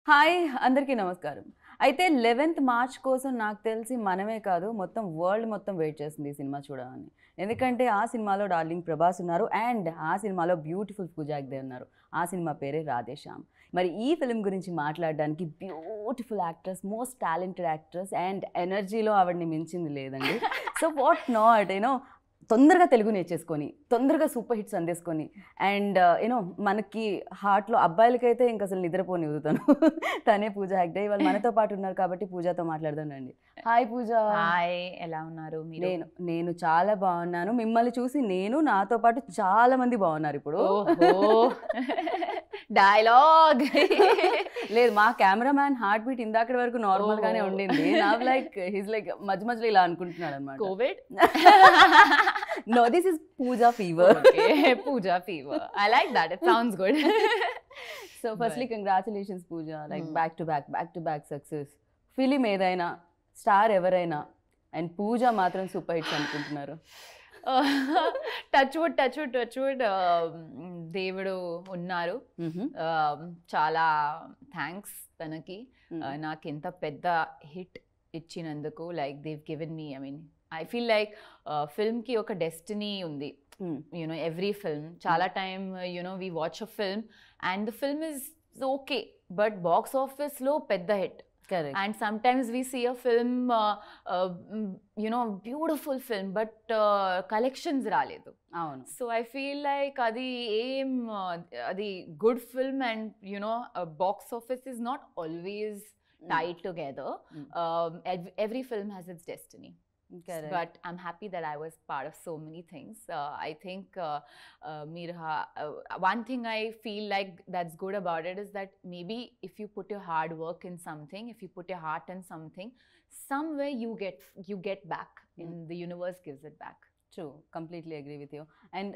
Hi అందరికీ నమస్కారం. అయితే 11th మార్చ్ కోసం నాకు తెలిసి మనమే కాదు మొత్తం వరల్డ్ మొత్తం వెయిట్ చేస్తుంది ఈ సినిమా చూడాలని. ఎందుకంటే ఆ సినిమాలో డార్లింగ్ ప్రభాస్ ఉన్నారు అండ్ ఆ సినిమాలో బ్యూటిఫుల్ పూజా హెగ్డే ఉన్నారు. ఆ సినిమా పేరే రాధేశ్యామ్. మరి ఈ ఫిల్మ్ గురించి మాట్లాడడానికి beautiful actress, most talented actress and ఎనర్జీలో ఆవిడని మించింది లేదండి. సో వాట్ నాట్ తొందరగా తెలుగు నేర్చేసుకొని తొందరగా సూపర్ హిట్స్ అందేసుకొని అండ్ మనకి హార్ట్లో అబ్బాయిలకైతే ఇంక అసలు నిద్రపోని వదుతాను. తనే పూజా హెగ్డే ఇవాళ మనతో పాటు ఉన్నారు కాబట్టి పూజాతో మాట్లాడదానండి. హాయ్ పూజ. హాయ్, ఎలా ఉన్నారు మీరు? నేను చాలా బాగున్నాను. మిమ్మల్ని చూసి నాతో పాటు చాలా మంది బాగున్నారు ఇప్పుడు. డైలాగ్ లేదు, మా కెమెరామ్యాన్ హార్ట్ బీట్ ఇందాకటి వరకు నార్మల్ గానే ఉండింది. నా హిస్ లైక్ మధ్య మధ్యలో ఇలా అనుకుంటున్నాడు అనమాట. Covid. No, this is Pooja fever. Okay, Pooja fever. I like that. It sounds good. So firstly, congratulations Pooja. Like back to back success. Film ఏదైనా, స్టార్ ఎవరైనా అండ్ పూజా మాత్రం సూపర్ హిట్స్ అనుకుంటున్నారు. Touch wood దేవుడు ఉన్నారు. చాలా thanks తనకి నాకు ఎంత పెద్ద హిట్ ఇచ్చినందుకు. Like they've given me, I feel like film ki oka destiny undi. Every film chala time we watch a film and the film is okay but box office lo pedda hit. Correct. And sometimes we see a film beautiful film but collections raledu. So I feel like adi good film and box office is not always tied together. Every film has its destiny. Correct. But I'm happy that I was part of so many things. I think one thing I feel like that's good about it is that maybe if you put your hard work in something, if you put your heart in something, somewhere you get back and the universe gives it back. True, completely agree with you. And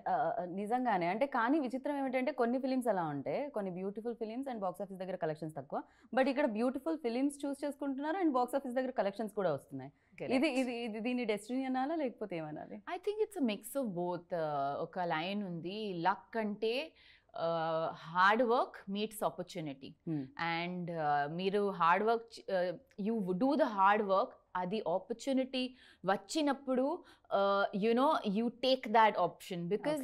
నిజంగానే అంటే కానీ విచిత్రం ఏమిటంటే కొన్ని films అలా ఉంటాయి, కొన్ని beautiful films and box office దగ్గర కలెక్షన్స్ తక్కువ. బట్ ఇక్కడ బ్యూటిఫుల్ ఫిలిమ్స్ చూస్ చేసుకుంటున్నారు అండ్ బాక్స్ ఆఫీస్ దగ్గర కలెక్షన్స్ కూడా వస్తున్నాయి. ఇది దీని డెస్టినీ అనాలా లేకపోతే ఏమనాలి? I think it's a mix of both. ఒక లైన్ ఉంది, లక్ అంటే hard work meets opportunity. And మీరు hard work you do the hard work, అది ఆపర్చునిటీ వచ్చినప్పుడు you take that option. Because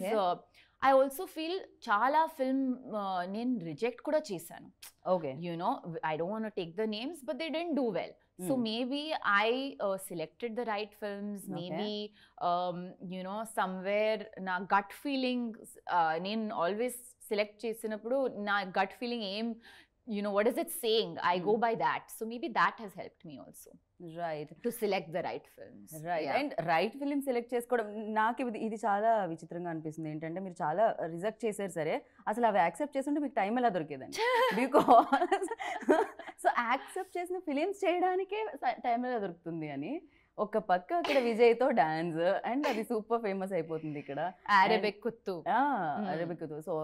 I also feel చాలా ఫిల్మ్ నేను reject కూడా చేశాను. Okay, I don't want to take the names but they didn't do well. So maybe I selected the right films. Maybe somewhere na gut feelings nen always select chesinappudu na gut feeling aim what is it saying, I go by that. So maybe that has helped me also, right, to select the right films. Right. Yeah. And right film select చేసుకోవడం నాకు ఇది చాలా విచిత్రంగా అనిపిస్తుంది. ఏంటంటే మీరు చాలా reject చేశారు, సరే అసలు అవి యాక్సెప్ట్ చేస్తుంటే మీకు టైం ఎలా దొరికేదండి? బికాస్ సో యాక్సెప్ట్ చేసిన ఫిలిమ్స్ చేయడానికే టైం ఎలా దొరుకుతుంది అని. ఒక పక్క అక్కడ విజయ్తో డాన్స్ అండ్ అది సూపర్ ఫేమస్ అయిపోతుంది ఇక్కడ, అరబిక్ కుత్తు. సో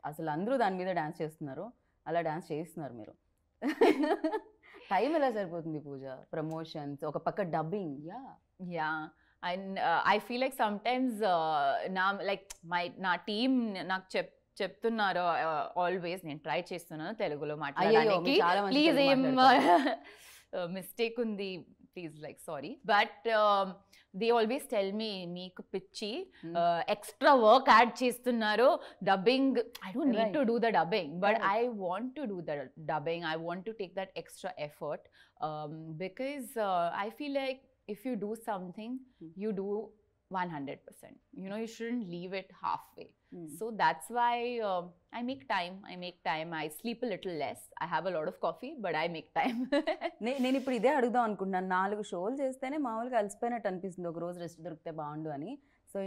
అసలు అందరూ దాని మీద డాన్స్ చేస్తున్నారు, అలా డాన్స్ చేస్తున్నారు మీరు. టైం ఎలా సరిపోతుంది పూజ? ప్రమోషన్స్, ఒక పక్క dubbing. Yeah and I feel like sometimes నా టీమ్ నాకు చెప్తున్నారు ఆల్వేస్, నేను ట్రై చేస్తున్నాను తెలుగులో మాట్లాడడానికి. ప్లీజ్ ఏం మిస్టేక్ ఉంది please, like sorry. But they always tell me నీకు పిచ్చి ఎక్స్ట్రా వర్క్ యాడ్ చేస్తున్నారు dubbing. I don't need to do the dubbing but I want to do the dubbing. I want to take that extra effort because I feel like if you do something you do 100%. You shouldn't leave it halfway. So that's why I make time. I sleep a little less. I have a lot of coffee but I make time. నేను ఇప్పుడు ఇదే అడుగుదాం అనుకుంటున్నాను. 4 షోలు చేస్తేనే మామూలుగా అలసిపోయినట్టు అనిపిస్తుంది, ఒక రోజు రెస్ట్ దొరికితే బాగుండు అని. సో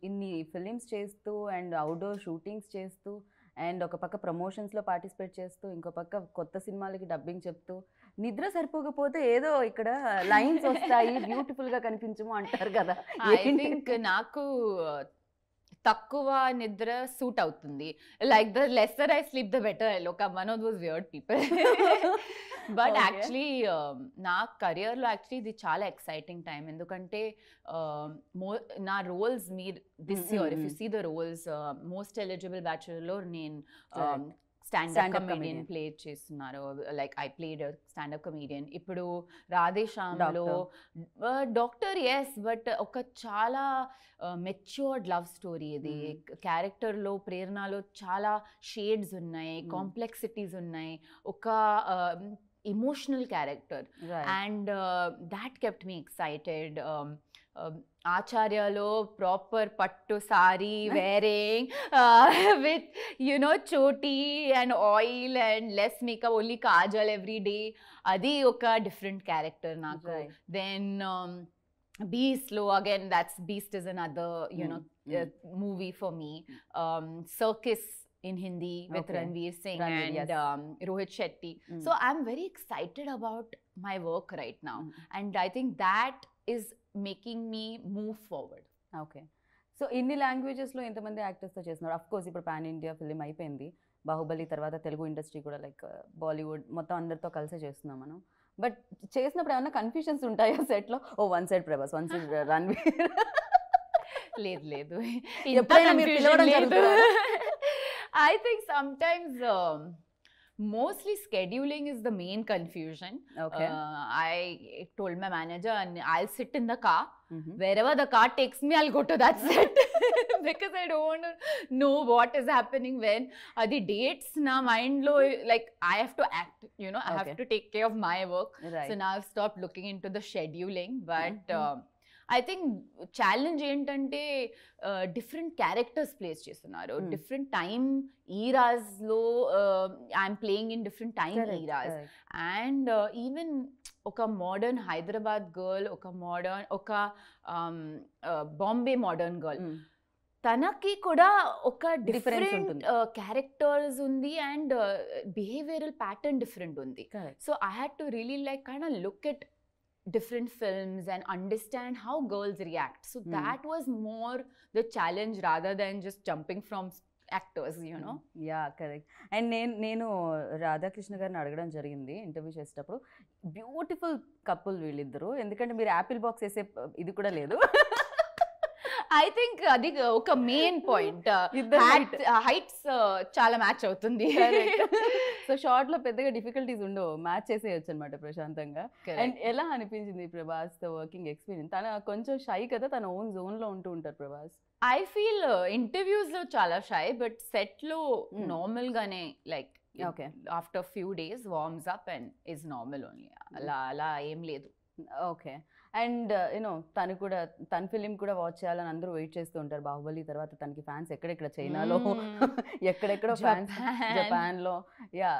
ఇన్ని ఫిలిమ్స్ చేస్తూ అండ్ అవుట్డోర్ షూటింగ్స్ చేస్తూ అండ్ ఒక పక్క ప్రమోషన్స్లో పార్టిసిపేట్ చేస్తూ ఇంకో పక్క కొత్త సినిమాలకి డబ్బింగ్ చెప్తూ, నిద్ర సరిపోకపోతే ఏదో ఇక్కడ లైన్స్ వస్తాయి బ్యూటిఫుల్గా కనిపించము అంటారు కదా. ఐ థింక్ నాకు తక్కువ నిద్ర సూట్ అవుతుంది. Like the lesser I sleep the better. ఒక one of those weird people. But actually నా కెరియర్లో యాక్చువల్లీ ఇది చాలా ఎక్సైటింగ్ టైం. ఎందుకంటే నా రోల్స్ మీరు this year if you see the roles most eligible బ్యాచులర్లో నేను స్టాండప్ కమెడియన్ ప్లే చేస్తున్నారు. Like I played stand up comedian. ఇప్పుడు రాధేశ్యామ్లో డాక్టర్ ఎస్, బట్ ఒక చాలా మెచ్యూర్డ్ లవ్ స్టోరీ ఇది. క్యారెక్టర్లో ప్రేరణలో చాలా షేడ్స్ ఉన్నాయి, కాంప్లెక్సిటీస్ ఉన్నాయి, ఒక emotional character, and that kept me excited. Acharyalo proper pattu sari wearing with choti and oil and less makeup, only kajal every day. Adi oka different character naku. Then Beast lo, again Beast is another movie for me. Circus in Hindi with Ranveer Singh and Rohit Shetty. So I'm very excited about my work right now, and I think that is making me move forward. Okay. So ఇన్ని languages లో ఎంతమంది actors తో చేస్తున్నారు? Of course ఇప్పుడు pan India film అయిపోయింది, బాహుబలి తర్వాత Telugu industry కూడా like Bollywood మొత్తం అందరితో కలిసే చేస్తున్నాం మనం. బట్ చేసినప్పుడు ఏమన్నా కన్ఫ్యూజన్స్ ఉంటాయా సెట్ లో? ఓ one side Prabhas, one side Ranveer? లేదు ఎప్పుడైనా మీరు పిలవడం జరుగుతుందా? I think sometimes mostly scheduling is the main confusion. Okay. I told my manager, and I'll sit in the car. Wherever the car takes me, I'll go to that set because I don't want to know what is happening when. The dates na mind lo, like I have to act, I have to take care of my work. Right. So now I've stopped looking into the scheduling, but I think challenge ఏంటంటే different characters plays చేస్తున్నారు. Different time eras లో I'm playing in different time eras. And even ఒక modern Hyderabad girl, ఒక Bombay modern girl, తనకి కూడా ఒక different characters ఉంది and behavioural pattern different ఉంది. So I had to really like kind of look at different films and understand how girls react. So that was more the challenge rather than just jumping from actors, Yeah, correct. And నేను రాధాకృష్ణ గారిని అడగడం జరిగింది interview చేసేటప్పుడు, beautiful couple వీళ్ళిద్దరు, ఎందుకంటే మీరు Apple box వేసే ఇది కూడా లేదు. ఐ థింక్ అది ఒక మెయిన్ పాయింట్. హైట్స్ చాలా మ్యాచ్ అవుతుంది. సో షార్ట్ లో పెద్దగా డిఫికల్టీస్ ఉండవు, మ్యాచ్ చేసేయచ్చు అనమాట ప్రశాంతంగా. అండ్ ఎలా అనిపించింది ప్రభాస్ తో వర్కింగ్ ఎక్స్పీరియన్స్? తన కొంచెం షై కదా, తన ఓన్ జోన్ లో ఉంటూ ఉంటారు ప్రభాస్. ఐ ఫీల్ ఇంటర్వ్యూస్ లో చాలా షై, బట్ సెట్ లో నార్మల్ గానే, like after few days worms up and is normal only. అలా ఏం లేదు. ఓకే. అండ్ తను కూడా తన ఫిలిం కూడా వాచ్ చేయాలని అందరూ వెయిట్ చేస్తూ ఉంటారు. బాహుబలి తర్వాత తనకి ఫ్యాన్స్ ఎక్కడెక్కడ, చైనాలో ఎక్కడెక్కడో ఫ్యాన్స్, జపాన్ లో. యా,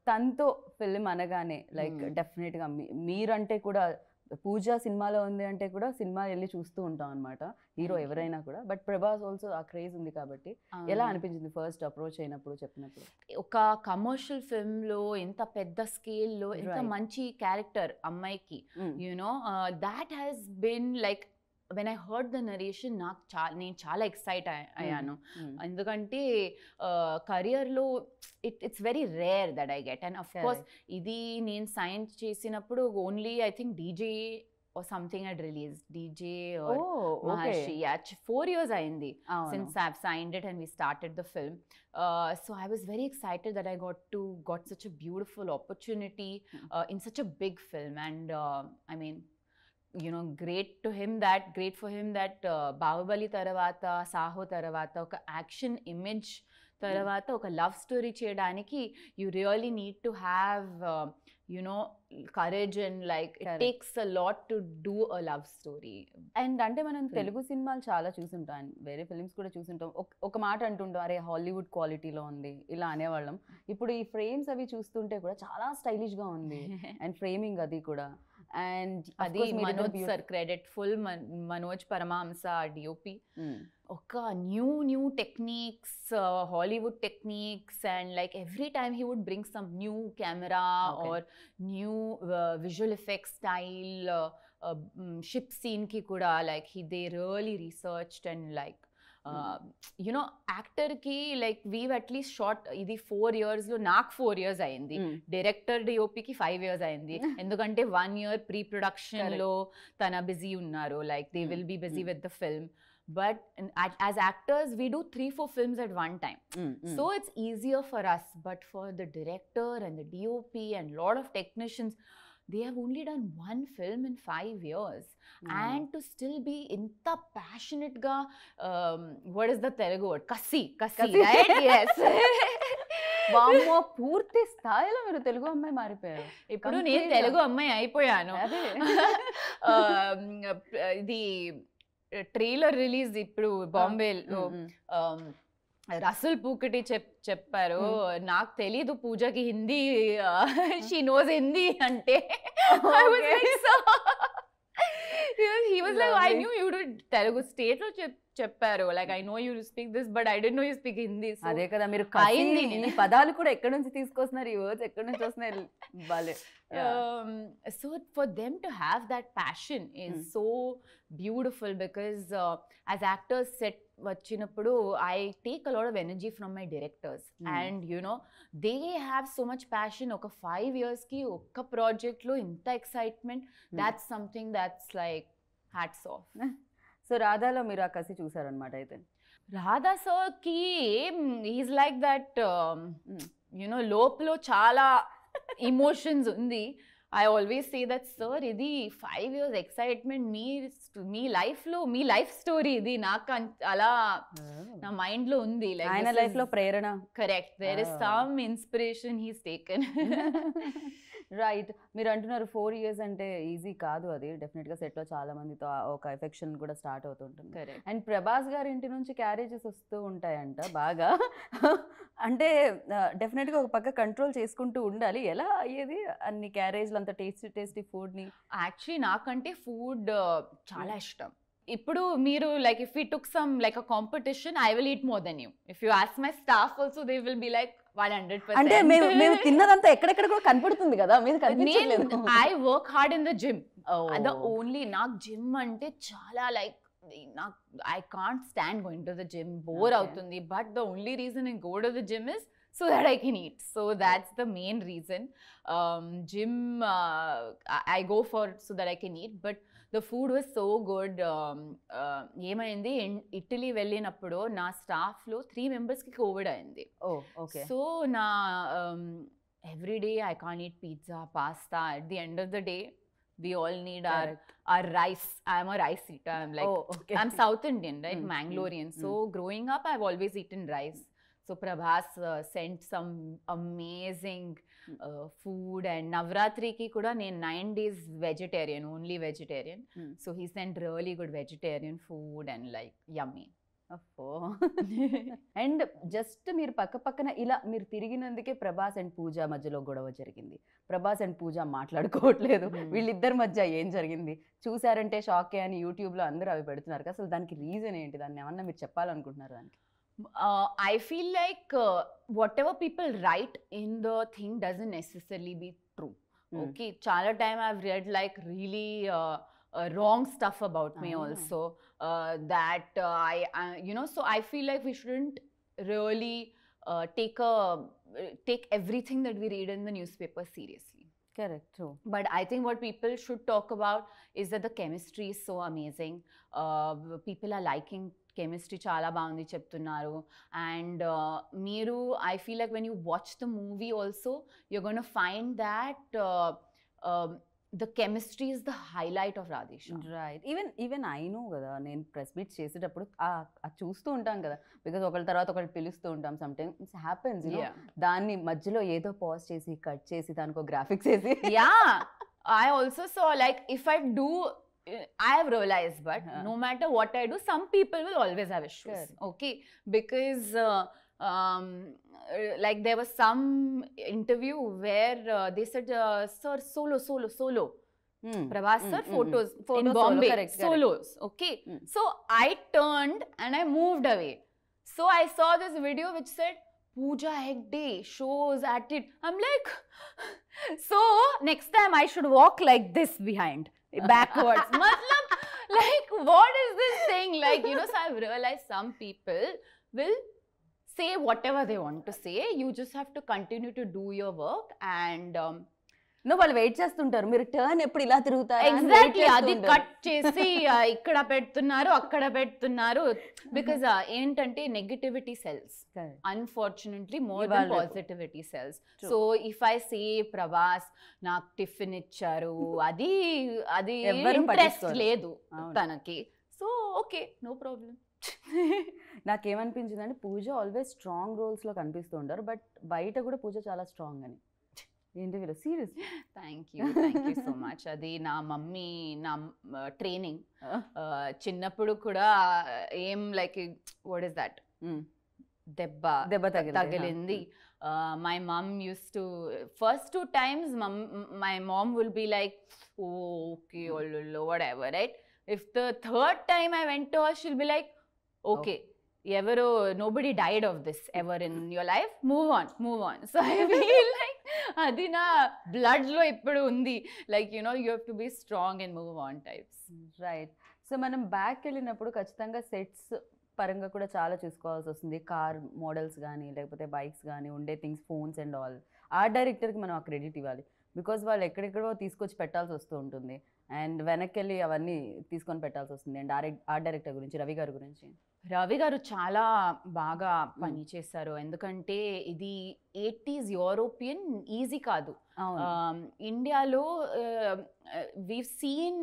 తనతో ఫిలిం అనగానే లైక్ డెఫినెట్ గా మీరంటే కూడా పూజ సినిమాలో ఉంది అంటే కూడా సినిమా వెళ్ళి చూస్తూ ఉంటాం అనమాట, హీరో ఎవరైనా కూడా. బట్ ప్రభాస్ ఆల్సో ఆ క్రేజ్ ఉంది కాబట్టి ఎలా అనిపించింది ఫస్ట్ అప్రోచ్ అయినప్పుడు, చెప్పినప్పుడు? ఒక కమర్షియల్ ఫిల్మ్ లో ఇంత పెద్ద స్కేల్ లో ఇంత మంచి క్యారెక్టర్ అమ్మాయికి, that has been like when I heard the narration, నేను చాలా ఎక్సైట్ అయ్యాను. ఎందుకంటే కెరియర్లో it's very rare that I get. And of course ఇది నేను సైన్ చేసినప్పుడు only I think DJ or something had released, DJ or Maharshi. Yeah, 4 years అయింది since I've signed it and we started the film. So I was very excited that I got such a beautiful opportunity in such a big film. And I mean, great for him that Bahubali tarvata, Saho tarvata oka action image tarvata oka love story cheyadaniki you really need to have courage and like it takes a lot to do a love story. And అంటే మనం తెలుగు సినిమాలు చాలా చూసుంటాం, వేరే films కూడా చూసుంటాం. ఒక మాట అంటుంటాం, అరే హాలీవుడ్ క్వాలిటీలో ఉంది ఇలా అనేవాళ్ళం. ఇప్పుడు ఈ ఫ్రేమ్స్ అవి చూస్తుంటే కూడా చాలా స్టైలిష్ గా ఉంది, అండ్ ఫ్రేమింగ్ అది కూడా. అండ్ అది Manoj sir credit, full Manoj Paramahamsa DOP. ఒక new techniques, Hollywood techniques, and like every time he would bring some new camera or new visual effects style. Ship scene కి కూడా like they really researched and like actor కి like we've at least short ఇది 4 years లో, నాకు 4 years అయింది, director డిఓపికి 5 years అయింది. ఎందుకంటే 1 year pre production లో తన బిజీ ఉన్నారు, like they will be busy with the film. but as actors we do 3-4 films at one time. So it's easier for us, but for the director and the DOP and lot of technicians, they have only done one film in 5 years. And to still be inta passionate ga, what is the Telugu word? Kasi, right? Yes. వామ్మో, పూర్తి స్థాయిలో మీరు తెలుగు అమ్మాయి మారిపోయారు. ఇప్పుడు నేను తెలుగు అమ్మాయి అయిపోయాను. ఇది ట్రైలర్ రిలీజ్ ఇప్పుడు బాంబేలో రసూల్ పూకటి చెప్పారు, నాకు తెలీదు పూజకి హిందీ, షీ నోస్ హిందీ అంటే. He was like, I knew you did Telugu. State lo చెప్పారు, like I know you speak this, but I didn't know you speak Hindi. So అదే కదా, మీరు ఈ పదాలు కూడా ఎక్కడి నుంచి తీసుకొస్తున్నారు, ఈ వర్డ్స్ ఎక్కడి నుంచి వస్తున్నాయి బాలే. So for them to have that passion is so beautiful, because as actors set vachinappudu I take a lot of energy from my directors, and you know they have so much passion. Oka 5 years ki okka project lo inta excitement, that's something that's like hats off. So రాధాలో మీరు ఆ కసి చూసారనమాట అయితే. Radha sir కి is like that, you know లోపల చాలా emotions ఉంది. I always say that sir, ఇది 5 years ఎక్సైట్మెంట్ మీ లైఫ్లో మీ లైఫ్ స్టోరీ ఇది. నాకు అలా నా మైండ్లో ఉంది. ఆయన లైఫ్లో Prerana. Correct, there is some inspiration he's taken. Right, మీరు అంటున్నారు 4 years అంటే ఈజీ కాదు. అది డెఫినెట్గా సెట్లో చాలా మందితో ఒక ఎఫెక్షన్ కూడా స్టార్ట్ అవుతుంటుంది. అండ్ ప్రభాస్ గారి ఇంటి నుంచి క్యారేజెస్ వస్తూ ఉంటాయంట బాగా. అంటే డెఫినెట్గా ఒక పక్క కంట్రోల్ చేసుకుంటూ ఉండాలి. ఎలా అయ్యేది అన్ని క్యారేజ్లు, అంత టేస్టీ ఫుడ్ని? యాక్చువల్లీ నాకంటే ఫుడ్ చాలా ఇష్టం. ఇప్పుడు మీరు like if you took some like a competition, I will eat more than you. If you ask my staff also, they will be like 100%. అంటే మేము తిన్నదంతా ఎక్కడెక్కడ కూడా కనపడుతుంది కదా, మీరు కనిపించట్లేదు. I work hard in the gym. The only, నాకు gym అంటే చాలా లైక్, నాకు I can't stand going to the gym, bore అవుతుంది. But the only reason I go to the gym is so that I can eat. So that's the main reason. Gym I go for so that I can eat, but the food was so good. ఏమైంది, Italy వెళ్ళినప్పుడు నా స్టాఫ్లో 3 members కి Covid అయింది. So నా every day I can't eat pizza, pasta. At the end of the day, we all need our rice. I'm a rice eater. I'm like, I'm South Indian, right? Mangalorean. So growing up, I've always eaten rice. So Prabhas sent some amazing food, and Navratri ki kuda nen 9 days vegetarian, only vegetarian. So he sent really good vegetarian food and like yummy. And just మీరు పక్కన ఇలా మీరు తిరిగినందుకే Prabhas and పూజ మధ్యలో గొడవ జరిగింది. Prabhas and పూజ మాట్లాడుకోవట్లేదు, వీళ్ళిద్దరి మధ్య ఏం జరిగింది చూసారంటే షాకే అని యూట్యూబ్లో అందరూ అవి పెడుతున్నారు. అసలు దానికి రీజన్ ఏంటి? దాన్ని ఏమన్నా మీరు చెప్పాలనుకుంటున్నారు దానికి? I feel like whatever people write in the thing doesn't necessarily be true. Okay, chala time I've read like really wrong stuff about me also, that I you know, so I feel like we shouldn't really take everything that we read in the newspaper seriously. Correct, true. But I think what people should talk about is that the chemistry is so amazing. People are liking chemistry, చాలా బాగుంది చెప్తున్నారు. And మీరు, I feel like when you watch the movie also you're going to find that the chemistry is the highlight of Radheshyam. Right. Even I know కదా, నేను press meets చేసేటప్పుడు చూస్తూ ఉంటాం కదా, బికాజ్ ఒకళ్ళ తర్వాత ఒకళ్ళు పిలుస్తూ ఉంటాం. Some times happens, you know, దాన్ని మధ్యలో ఏదో పాజ్ చేసి కట్ చేసి దానికి ఒక గ్రాఫిక్స్ వేసి. Yeah, I also saw like if I do, I have realized, but no matter what I do, some people will always have issues. Sure. Okay, because like there was some interview where they said, sir, solo. Prabhas sir, photos in Bombay, correct. Solos. Okay, so I turned and I moved away. So I saw this video which said Pooja Hegde shows at it. I'm like, so next time I should walk like this behind, backwards. Matlab, like, what is this thing? Like, you know, so I've realized some people will say whatever they want to say. You just have to continue to do your work, and నువ్వు వాళ్ళు wait చేస్తుంటారు, మీరు turn ఎప్పుడు ఇలా తిరుగుతారు exactly అది cut చేసి ఇక్కడ పెడుతున్నారు అక్కడ పెడుతున్నారు బికాజ్ ఏంటంటే negativity cells unfortunately more than positivity cells. So if I say Prabhas నాకు టిఫిన్ ఇచ్చారు అది అది ఇంట్రెస్ట్ లేదు తనకి, సో ఓకే నో ప్రాబ్లం. నాకేమనిపించింది అంటే పూజ ఆల్వేస్ స్ట్రాంగ్ రోల్స్లో కనిపిస్తూ ఉంటారు, బట్ బయట కూడా పూజ చాలా స్ట్రాంగ్ అని. ఏంటి వీళ్ళు serious? Thank you so much. అది నా మమ్మీ నా ట్రైనింగ్. చిన్నప్పుడు కూడా ఏం లైక్ వాట్ ఇస్ దట్ దెబ్బ తగిలింది. My mom used to first 2 times my mom will be like, oh, okay, whatever, right? If the third time I went to her, she'll be like, okay, nobody died of this ever in your life, move on. So I feel like adi na blood lo ippudu undi, like you have to be strong and move on types, right? So manam back వెళ్ళినప్పుడు ఖచ్చితంగా sets పరంగా కూడా చాలా చూసుకోవాల్సి వస్తుంది. Car models కానీ లేకపోతే bikes కానీ ఉండే things, phones and all. Art డైరెక్టర్కి మనం ఆ క్రెడిట్ ఇవ్వాలి, బికాజ్ వాళ్ళు ఎక్కడెక్కడో తీసుకొచ్చి పెట్టాల్సి వస్తూ ఉంటుంది అండ్ వెనక్కి వెళ్ళి అవన్నీ తీసుకొని పెట్టాల్సి వస్తుంది. అండ్ ఆర్ట్ డైరెక్టర్ గురించి రవి గారి గురించి. రవి గారు చాలా బాగా పని చేశారు, ఎందుకంటే ఇది 80s యూరోపియన్ ఈజీ కాదు. ఇండియాలో వీవ్ సీన్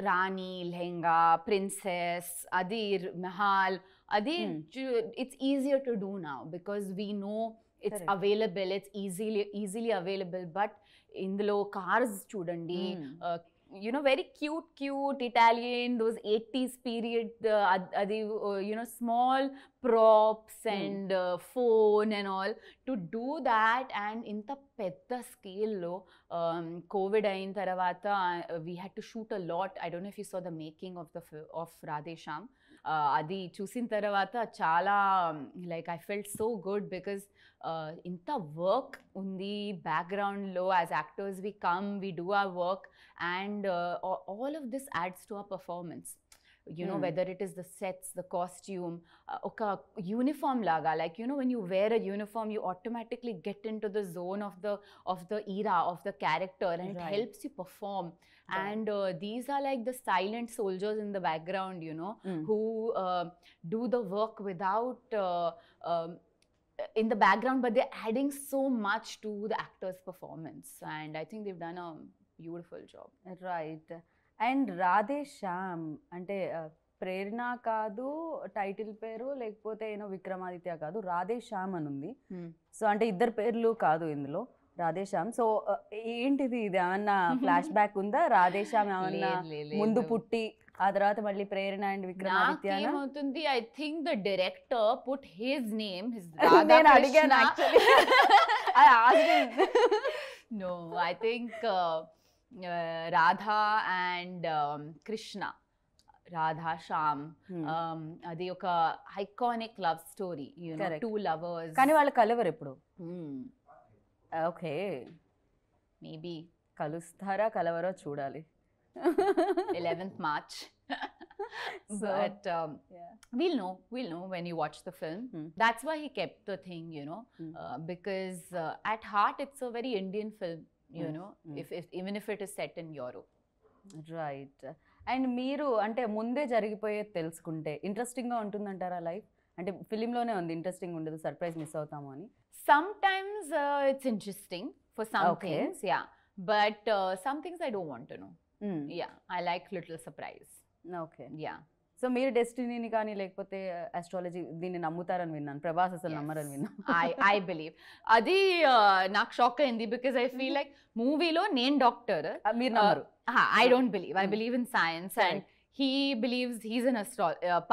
రాణి, లెహంగా, ప్రిన్సెస్, అది మహల్, అది it's easier to do now because we know it's available, it's easily available. But ఇందులో కార్స్ చూడండి, very cute Italian, those 80s period, adi small props and phone and all to do that. And inta pedda scale lo covid ayin taravata we had to shoot a lot. I don't know if you saw the making of Radhe Shyam. అది చూసిన తర్వాత చాలా like I felt so good because ఇంత work ఉంది బ్యాక్గ్రౌండ్లో. As actors we come, we do our work and all of this ads to our performance. whether it is the sets, the costume, oka uniform laga, like when you wear a uniform you automatically get into the zone of the era of the character and it helps you perform. And these are like the silent soldiers in the background, who do the work without in the background, but they're adding so much to the actor's performance, and I think they've done a beautiful job. Right. And Radhe Shyam అంటే ప్రేరణ కాదు title పేరు, లేకపోతే విక్రమాదిత్య కాదు, రాధే శ్యామ్ అని ఉంది. So అంటే ఇద్దరు పేర్లు కాదు ఇందులో, రాధే శ్యామ్. సో ఏంటిది, ఇది ఏమన్నా ఫ్లాష్ బ్యాక్ ఉందా? రాధే శ్యామ్ ఏమన్నా ముందు పుట్టి ఆ తర్వాత మళ్ళీ ప్రేరణ అండ్ విక్రమాదిత్య ఏమవుతుంది? I think the director put his name, నేను అడిగాను actually. No, I think Radha and Krishna, Radha Shyam, అది ఒక iconic love story, two lovers. కానీ వాళ్ళు కలవరు ఎప్పుడు. ఓకే, మేబీ కలుస్తారా కలవరో చూడాలి. 11th March. But we'll know when you watch the film. That's why he kept the thing, because at heart it's a very Indian film. Even if it is set in Europe. Right. And మీరు అంటే ముందే జరిగిపోయేది తెలుసుకుంటే ఇంట్రెస్టింగ్గా ఉంటుందంటారా life? అంటే ఫిలింలోనే ఉంది, interesting ఉండదు, surprise miss అవుతాము అని. Sometimes it's interesting for some things, yeah. But some things I don't want to know. Yeah, I like little surprise. Okay. Yeah. So మీరు డెస్టినీని కానీ లేకపోతే అస్ట్రాలజీ దీన్ని నమ్ముతారని విన్నాను, ప్రభాస్ అసలు నమ్మరని విన్నాను. I believe. అది నాకు షాక్ అయింది బికాజ్ ఐ ఫీల్ లైక్ మూవీలో నేను డాక్టర్, మీరు నమ్మరు. I don't believe. I believe in science and he believes he's an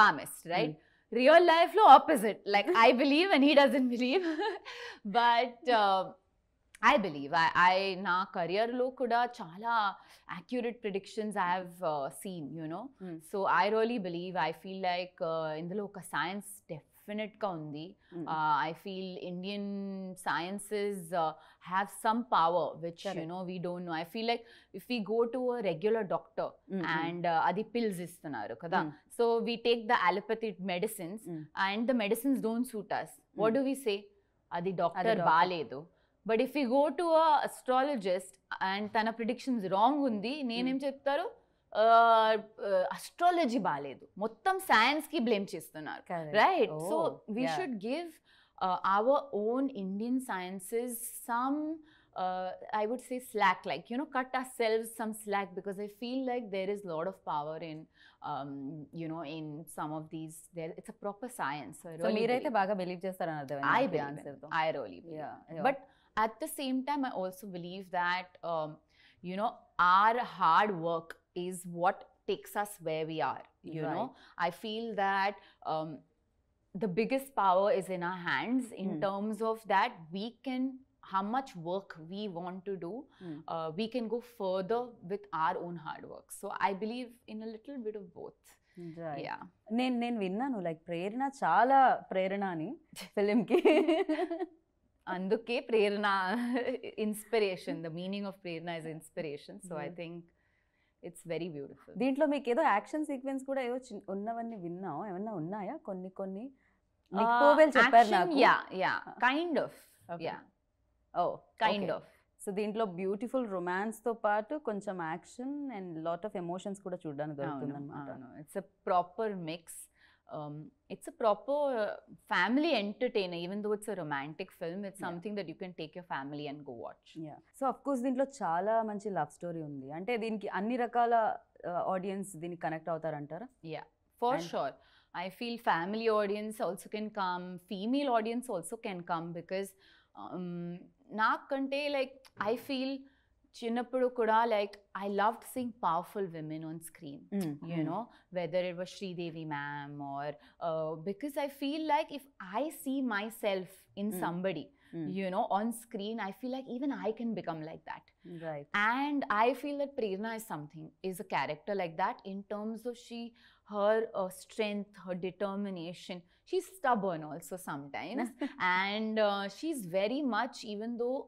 palmist, right? Real life లో opposite, like I believe and he doesn't believe. But I believe. నా career-లో కూడా చాలా accurate predictions I have seen, So I really believe. I feel like ఇందులో ఒక science definite-గా ఉంది. I feel Indian sciences have some power which, we don't know. I feel like if we go to a regular doctor and అది pills ఇస్తున్నారు కదా, so we take the allopathic medicines and the medicines don't suit us. What do we say? అది doctor బాలేదు. But if you go to a astrologist and తన predictions wrong ఉంది, నేనేం చెప్తారు, astrology బాగాలేదు, మొత్తం సైన్స్కి బ్లేమ్ చేస్తున్నారు, right? So we should give our own Indian sciences some I would say slack, like, you know, cut ourselves some slack, because I feel like there is a lot of power in you know, in some of these, there it's a proper science. So really meeraithe baga believe chestarani ardham I answer tho I really believe. Yeah. But at the same time I also believe that you know, our hard work is what takes us where we are, you know. I feel that the biggest power is in our hands in terms of that we can, how much work we want to do, we can go further with our own hard work. So I believe in a little bit of both. Right. Yeah. నేను విన్నాను like ప్రేరణ చాలా ప్రేరణ అని ఫిలింకి. అందుకే Prerana, inspiration, the meaning of Prerana is inspiration. So I think it's very beautiful. దీంట్లో మీకు ఏదో action sequence కూడా ఏదో ఉన్నవన్నీ విన్నాం, ఏమన్నా ఉన్నాయా? కొన్ని నిక్ పోవెల్ చెప్పారు నాకు. Yeah kind of, yeah kind of. So దీంట్లో బ్యూటిఫుల్ రొమాన్స్ తో పాటు కొంచెం action and lot of emotions కూడా చూడడానికి దొరుకుతుంది అన్నమాట. It's a proper mix. It's a proper family entertainer, even though it's a romantic film. It's something that you can take your family and go watch. Yeah. So of course దీంట్లో చాలా మంచి love story ఉంది. అంటే దీనికి అన్ని రకాల audience దీనికి connect అవుతారంటారా? Yeah, for sure. I feel family audience also can come, female audience also can come, because naakante like I feel చిన్నప్పుడు కూడా like I loved seeing powerful women on screen, you know, whether it was Sridevi ma'am or because I feel like if I see myself in somebody, you know, on screen, I feel like even I can become like that. Right. And I feel that Prerna is a character like that in terms of her strength, her determination. She's stubborn also sometimes and she's very much, even though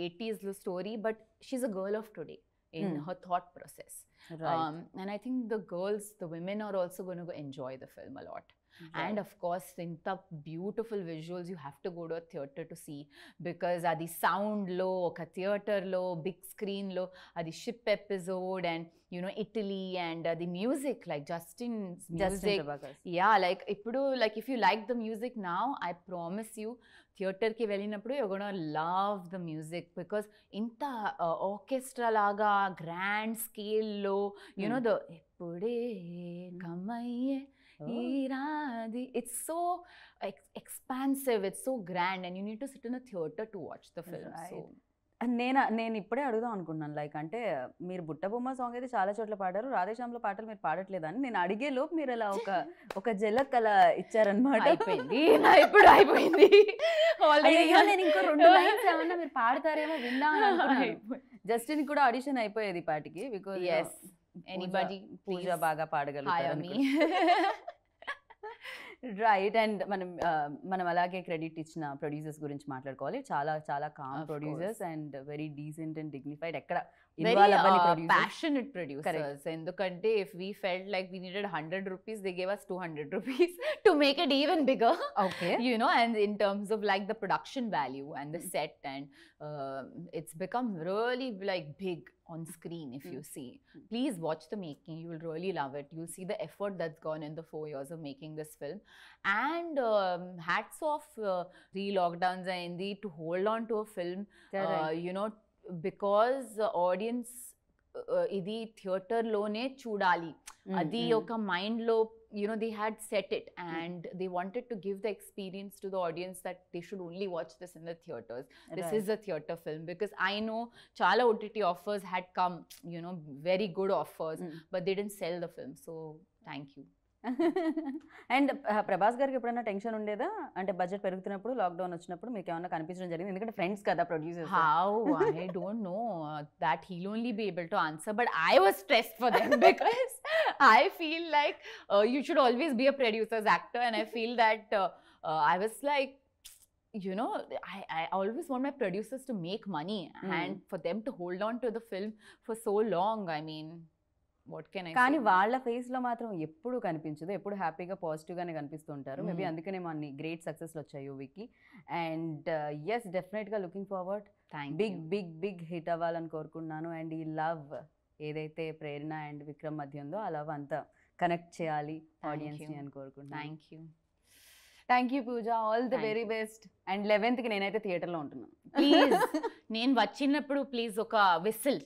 80s the story, but she's a girl of today in her thought process. Right. And I think the women are also going to enjoy the film a lot. Right. And of course, in the beautiful visuals, you have to go to a theatre to see, because adi sound lo, oka theatre lo, big screen lo, adi ship episode, and you know, Italy, and the music, like Justin's music. Yeah, like ippudu, like if you like the music now, I promise you, theatre ki velinappudu you're going to love the music, because inta orchestra laga grand scale lo, you know, the ippude kamaye it's so expansive, it's so grand, and you need to sit in a theatre to watch the film. Right. So నేను ఇప్పుడే అడుగుదాం అనుకున్నాను, like అంటే మీరు బుట్టబొమ్మ song అయితే చాలా చోట్ల పాడారు, రాధేశ్యామ్లో పాటలు మీరు పాడట్లేదని నేను అడిగే లోపు మీరు అలా ఒక జలక్ అలా ఇచ్చారనమాట. అయిపోయింది ఇప్పుడు అయిపోయింది. నేను ఇంకో 2 లైన్స్ ఏమన్నా మీరు పాడతారేమో విన్నా అని అనుకున్నాను. జస్టిన్ కూడా ఆడిషన్ అయిపోయేది పాటికి, బికాజ్ ఎనీబడీ పూజ బాగా పాడగలుగుతారు. రైట్. అండ్ మనం అలాగే క్రెడిట్ ఇచ్చిన ప్రొడ్యూసర్స్ గురించి మాట్లాడుకోవాలి. చాలా చాలా calm producers and very decent and dignified. ఎక్కడ passionate producers. Endukante if we felt like we needed 100 rupees, they gave us 200 rupees to make it even bigger. Okay. You know, and in terms of like the production value and the set, and it's become really like big on screen. If you see, please watch the making, you will really love it. You'll see the effort that's gone in the 4 years of making this film. And hats off, 3 lockdowns ayindi to hold on to a film. You know, because audience ఇది theatre లోనే చూడాలి, అది ఒక mind లో, you know, they had set it, and they wanted to give the experience to the audience that they should only watch this in the theaters. This is a theater film, because I know chala OTT offers had come, you know, very good offers, but they didn't sell the film. So thank you. And Prabhas గారికి ఎప్పుడైనా tension ఉండేదా, అంటే budget పెరుగుతున్నప్పుడు, lockdown వచ్చినప్పుడు మీకు ఏమైనా కనిపించడం జరిగింది? ఎందుకంటే ఫ్రెండ్స్ కదా producers. How? I don't know that he'll only be able to answer, but I was stressed for them because I feel like you should always be a producer's actor, and I feel that I was like, you know, I always want my producers to make money, and for them to hold on to the film for so long, I mean, కానీ వాళ్ళ face లో మాత్రం ఎప్పుడు కనిపించదు, ఎప్పుడు హ్యాపీగా positive గానే కనిపిస్తూ ఉంటారు. మేబీ అందుకనే అన్ని గ్రేట్ సక్సెస్ వచ్చాయి యూవీకి. అండ్ ఎస్, డెఫినెట్ గా లుకింగ్ ఫార్వర్డ్ బిగ్ హిట్ అవ్వాలని కోరుకుంటున్నాను. అండ్ ఈ లవ్ ఏదైతే ప్రేరణ అండ్ విక్రమ్ మధ్య ఉందో ఆ లవ్ అంతా కనెక్ట్ చేయాలి ఆడియన్స్ని అని కోరుకుంటున్నాను. Thank you Pooja, all the very best. And 11th కి నేనైతే థియేటర్లో ఉంటున్నాను. ప్లీజ్ నేను వచ్చినప్పుడు ప్లీజ్ ఒక విసిల్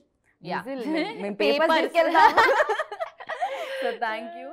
మేము పేపర్ తీసుకెళ్తాం. So thank you.